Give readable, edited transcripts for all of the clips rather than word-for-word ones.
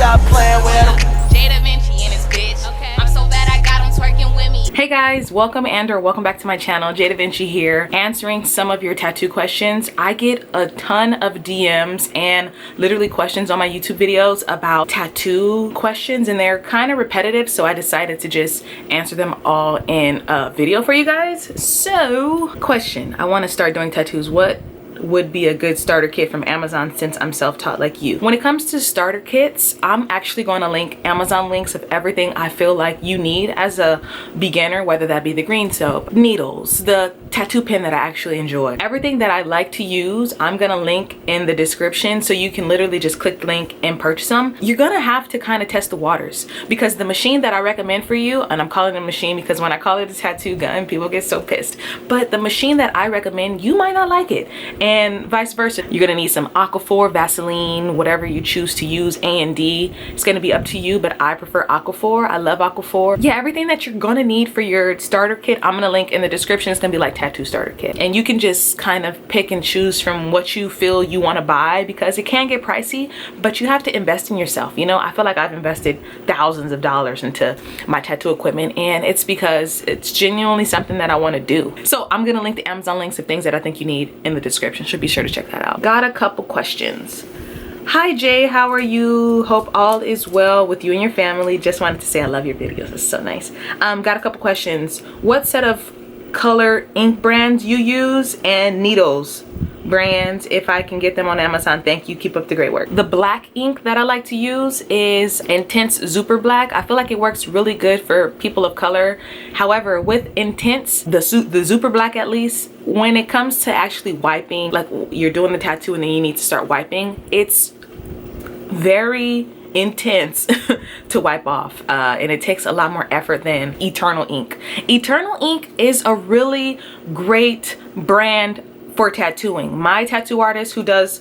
stop playing with him. Hey guys, welcome or welcome back to my channel. Jay Da Vinci here, answering some of your tattoo questions. I get a ton of DMs and literally questions on my YouTube videos about tattoo questions, and they're kind of repetitive, so I decided to just answer them all in a video for you guys. So, question, I want to start doing tattoos. What would be a good starter kit from Amazon since I'm self-taught like you? When it comes to starter kits, I'm actually going to link Amazon links of everything I feel like you need as a beginner, whether that be the green soap, needles, the tattoo pen that I actually enjoy. Everything that I like to use, I'm gonna link in the description, so you can literally just click the link and purchase them. You're gonna have to kind of test the waters, because the machine that I recommend for you, and I'm calling it a machine because when I call it a tattoo gun, people get so pissed, but the machine that I recommend, you might not like it, and vice versa. You're gonna need some Aquaphor, Vaseline, whatever you choose to use, A and D. It's gonna be up to you, but I prefer Aquaphor. I love Aquaphor. Yeah, everything that you're gonna need for your starter kit, I'm gonna link in the description. It's gonna be like tattoo starter kit, and you can just kind of pick and choose from what you feel you want to buy, because it can get pricey, but you have to invest in yourself. You know, I feel like I've invested thousands of dollars into my tattoo equipment, and it's because it's genuinely something that I want to do. So I'm gonna link the Amazon links of things that I think you need in the description, so be sure to check that out. Got a couple questions. Hi Jay, how are you? Hope all is well with you and your family. Just wanted to say I love your videos. It's so nice. Got a couple questions. What set of color ink brands you use, and needles brands if I can get them on Amazon? Thank you, keep up the great work. The black ink that I like to use is Intense Super Black. I feel like it works really good for people of color. However, with Intense, the Super Black at least, when it comes to actually wiping, like you're doing the tattoo and then you need to start wiping, it's very intense to wipe off, and it takes a lot more effort than Eternal ink. Eternal ink is a really great brand for tattooing. My tattoo artist who does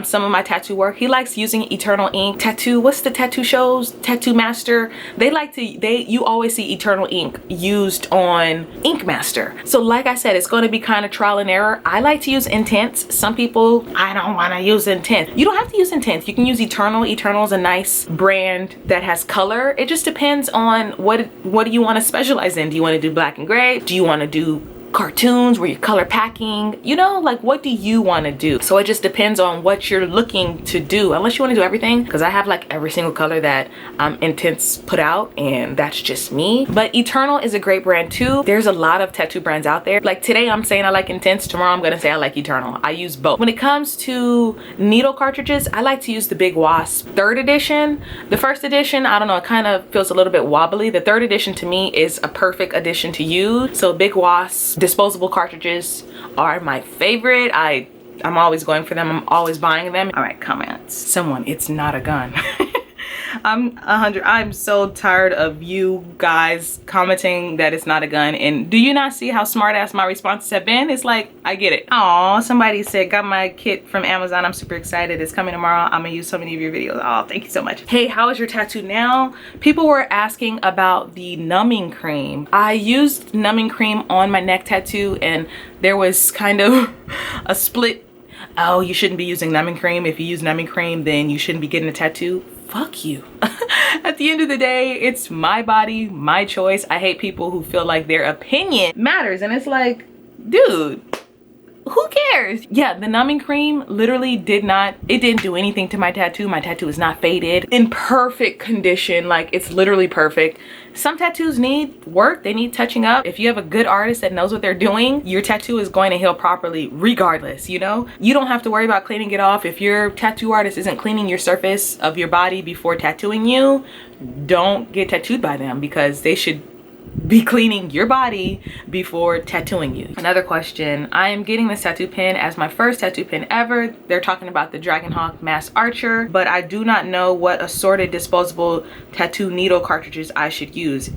some of my tattoo work, he likes using Eternal ink. What's the tattoo shows? Tattoo Master. You always see Eternal ink used on Ink Master. So like I said, it's going to be kind of trial and error. I like to use Intense. Some people, I don't want to use Intense. You don't have to use Intense. You can use Eternal. Eternal is a nice brand that has color. It just depends on what do you want to specialize in. Do you want to do black and gray? Do you want to do cartoons where you're color packing? You know, like what do you want to do? So it just depends on what you're looking to do, unless you want to do everything, because I have like every single color that Intense put out, and that's just me. But Eternal is a great brand too. There's a lot of tattoo brands out there. Like today I'm saying I like Intense, tomorrow I'm gonna say I like Eternal. I use both. When it comes to needle cartridges, I like to use the Big Wasp 3rd edition. The 1st edition, I don't know, it kind of feels a little bit wobbly. The 3rd edition to me is a perfect edition to use. So Big Wasp disposable cartridges are my favorite. I'm always going for them. I'm always buying them. All right, comments. Someone, it's not a gun. I'm so tired of you guys commenting that it's not a gun, and do you not see how smart ass my responses have been? It's like, I get it. Oh, somebody said, got my kit from Amazon. I'm super excited. It's coming tomorrow. I'm gonna use so many of your videos. Oh, thank you so much. Hey, how is your tattoo now? People were asking about the numbing cream. I used numbing cream on my neck tattoo, and there was kind of a split. Oh, you shouldn't be using numbing cream. If you use numbing cream, then you shouldn't be getting a tattoo. Fuck you. At the end of the day, it's my body, my choice. I hate people who feel like their opinion matters, and it's like, dude, who cares? Yeah, the numbing cream literally didn't do anything to my tattoo. My tattoo is not faded, in perfect condition. Like, it's literally perfect. Some tattoos need work, they need touching up. If you have a good artist that knows what they're doing, your tattoo is going to heal properly regardless, you know? You don't have to worry about cleaning it off. If your tattoo artist isn't cleaning your surface of your body before tattooing you, don't get tattooed by them, because they should be cleaning your body before tattooing you. Another question, I am getting this tattoo pen as my first tattoo pen ever. They're talking about the Dragonhawk Mass Archer, but I do not know what assorted disposable tattoo needle cartridges I should use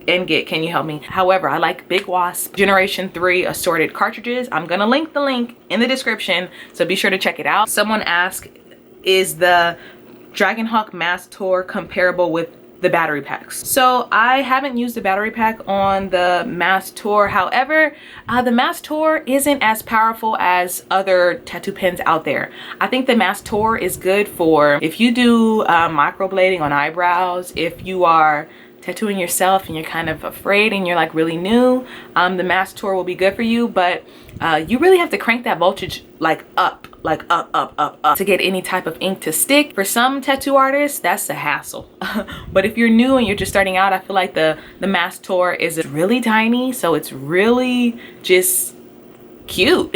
and get. Can you help me? However, I like Big Wasp Generation 3 assorted cartridges. I'm gonna link the link in the description, so be sure to check it out. Someone asked, is the Dragonhawk Mass Tour comparable with the battery packs. So I haven't used the battery pack on the Mass Tour. However, the Mass Tour isn't as powerful as other tattoo pens out there. I think the Mass Tour is good for if you do microblading on eyebrows, if you are tattooing yourself and you're kind of afraid and you're like really new, the Mass Tour will be good for you. But you really have to crank that voltage like up to get any type of ink to stick. For some tattoo artists, that's a hassle. But if you're new and you're just starting out, I feel like the Mass Tour is really tiny, so it's really just cute.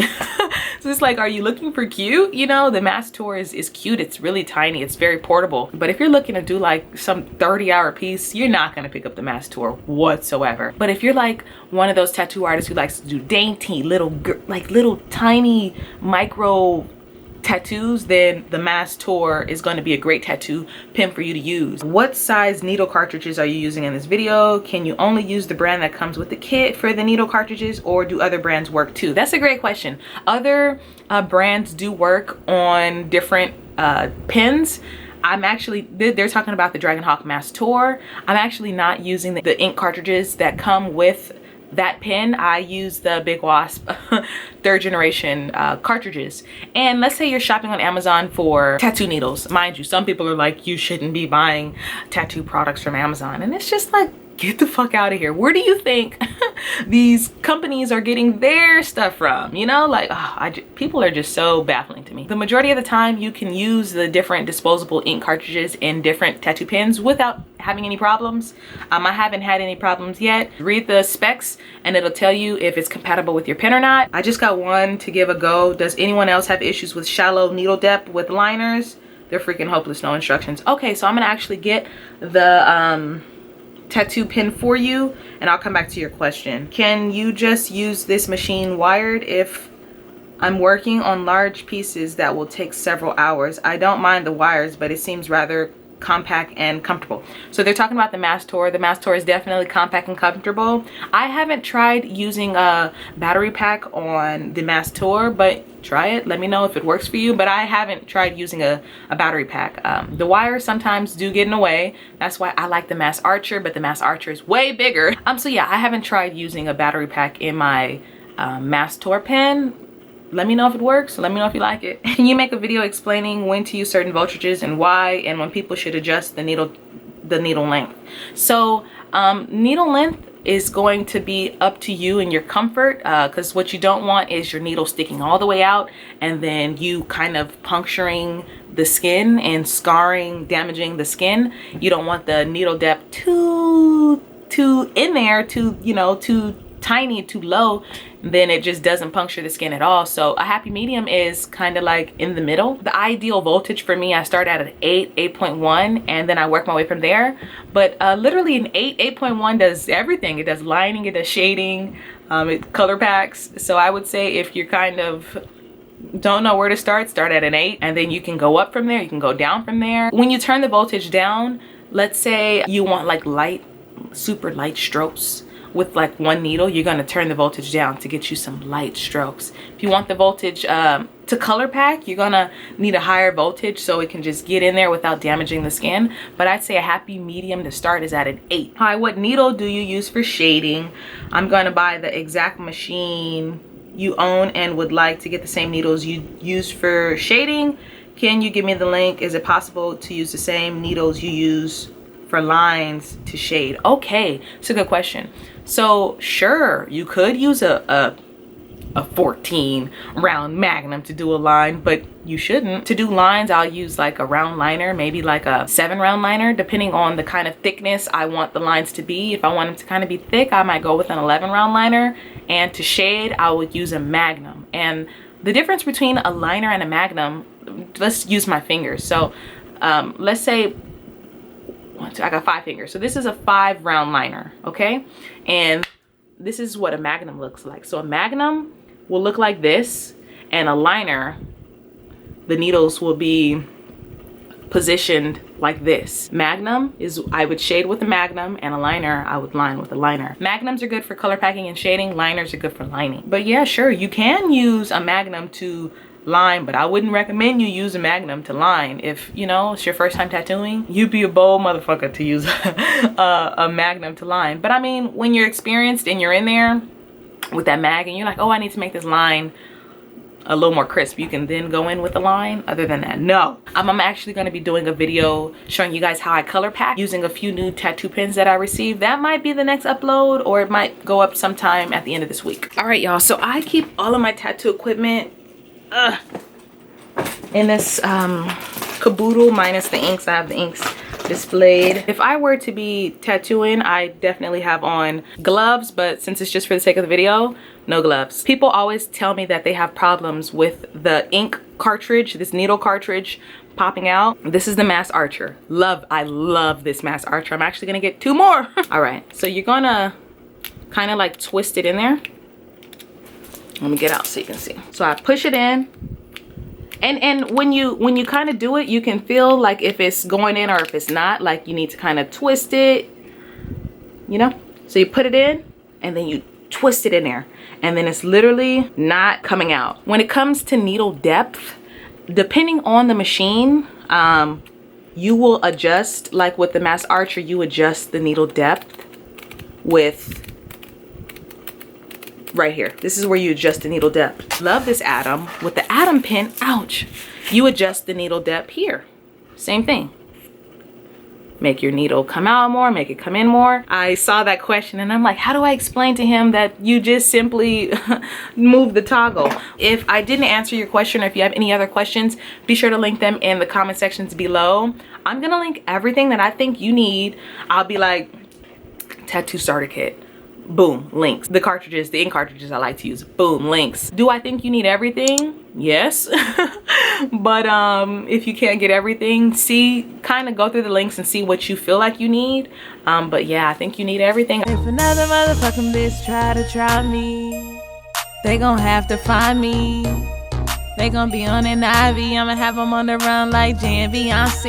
So it's like, are you looking for cute? You know, the Mass Tour is cute. It's really tiny. It's very portable. But if you're looking to do like some 30-hour piece, you're not gonna pick up the Mass Tour whatsoever. But if you're like one of those tattoo artists who likes to do dainty little tiny micro tattoos, then the Mass Tour is going to be a great tattoo pen for you to use. What size needle cartridges are you using in this video? Can you only use the brand that comes with the kit for the needle cartridges, or do other brands work too? That's a great question. Other brands do work on different pens. I'm actually, they're talking about the Dragonhawk Mass Tour. I'm actually not using the ink cartridges that come with that pen. I use the Big Wasp 3rd generation cartridges. And let's say you're shopping on Amazon for tattoo needles. Mind you, some people are like, you shouldn't be buying tattoo products from Amazon. And it's just like, get the fuck out of here. Where do you think these companies are getting their stuff from? You know, like, people are just so baffling to me. The majority of the time you can use the different disposable ink cartridges in different tattoo pens without having any problems. I haven't had any problems yet. Read the specs and it'll tell you if it's compatible with your pen or not. I just got one to give a go. Does anyone else have issues with shallow needle depth with liners? They're freaking hopeless, no instructions. Okay, so I'm gonna actually get the tattoo pen for you and I'll come back to your question. Can you just use this machine wired if I'm working on large pieces that will take several hours? I don't mind the wires, but it seems rather compact and comfortable. So they're talking about the Mass Tour. The Mass Tour is definitely compact and comfortable. I haven't tried using a battery pack on the Mass Tour, but try it. Let me know if it works for you. But I haven't tried using a battery pack. The wires sometimes do get in the way. That's why I like the Mass Archer, but the Mass Archer is way bigger. So yeah, I haven't tried using a battery pack in my Mass Tour pen. Let me know if it works. Let me know if you like it. Can you make a video explaining when to use certain voltages and why, and when people should adjust the needle length? So needle length is going to be up to you and your comfort, because what you don't want is your needle sticking all the way out and then you kind of puncturing the skin and scarring, damaging the skin. You don't want the needle depth too in there, too tiny, too low, then it just doesn't puncture the skin at all. So a happy medium is kind of like in the middle. The ideal voltage for me, I start at an 8.1 and then I work my way from there. But literally an 8.1 does everything. It does lining, it does shading, it color packs. So I would say if you're kind of don't know where to start at an 8 and then you can go up from there, you can go down from there. When you turn the voltage down, let's say you want like light, super light strokes with like one needle, you're going to turn the voltage down to get you some light strokes. If you want the voltage to color pack, you're going to need a higher voltage so it can just get in there without damaging the skin. But I'd say a happy medium to start is at an 8. Hi, what needle do you use for shading? I'm going to buy the exact machine you own and would like to get the same needles you use for shading. Can you give me the link? Is it possible to use the same needles you use for lines to shade? Okay, it's a good question. So sure, you could use a 14 round Magnum to do a line, but you shouldn't. To do lines, I'll use like a round liner, maybe like a 7 round liner, depending on the kind of thickness I want the lines to be. If I want them to kind of be thick, I might go with an 11 round liner. And to shade, I would use a Magnum. And the difference between a liner and a Magnum, let's use my fingers. So let's say I got 5 fingers. So this is a 5 round liner, okay? And this is what a Magnum looks like. So a Magnum will look like this, and a liner, the needles will be positioned like this. Magnum is, I would shade with a Magnum, and a liner, I would line with a liner. Magnums are good for color packing and shading. Liners are good for lining. But yeah, sure, you can use a Magnum to line, but I wouldn't recommend you use a Magnum to line. If, you know, it's your first time tattooing, you'd be a bold motherfucker to use a Magnum to line. But I mean, when you're experienced and you're in there with that mag and you're like, oh, I need to make this line a little more crisp, you can then go in with a line. Other than that, no. I'm actually going to be doing a video showing you guys how I color pack using a few new tattoo pens that I received. That might be the next upload, or it might go up sometime at the end of this week. All right, y'all, so I keep all of my tattoo equipment in this caboodle minus the inks. I have the inks displayed. If I were to be tattooing, I definitely have on gloves, but since it's just for the sake of the video, no gloves. People always tell me that they have problems with the ink cartridge, this needle cartridge popping out. This is the Mass Archer. I love this Mass Archer. I'm actually gonna get 2 more. All right, so you're gonna kind of like twist it in there. Let me get out so you can see. So I push it in. And when you kind of do it, you can feel like if it's going in or if it's not, like you need to kind of twist it, you know? So you put it in and then you twist it in there, and then it's literally not coming out. When it comes to needle depth, depending on the machine, you will adjust, like with the Mass Archer, you adjust the needle depth with right here. This is where you adjust the needle depth. Love this Atom. With the Atom pen, ouch, you adjust the needle depth here. Same thing. Make your needle come out more, make it come in more. I saw that question and I'm like, how do I explain to him that you just simply move the toggle? If I didn't answer your question, or if you have any other questions, be sure to link them in the comment sections below. I'm gonna link everything that I think you need. I'll be like, tattoo starter kit. Boom, links. The cartridges, the ink cartridges I like to use, boom, links. Do I think you need everything? Yes. But if you can't get everything, kind of go through the links and see what you feel like you need. But yeah, I think you need everything. If another motherfucking bitch try me, they gon' have to find me. They gon' be on an IV, I'ma have them on the run like Jay and Beyonce.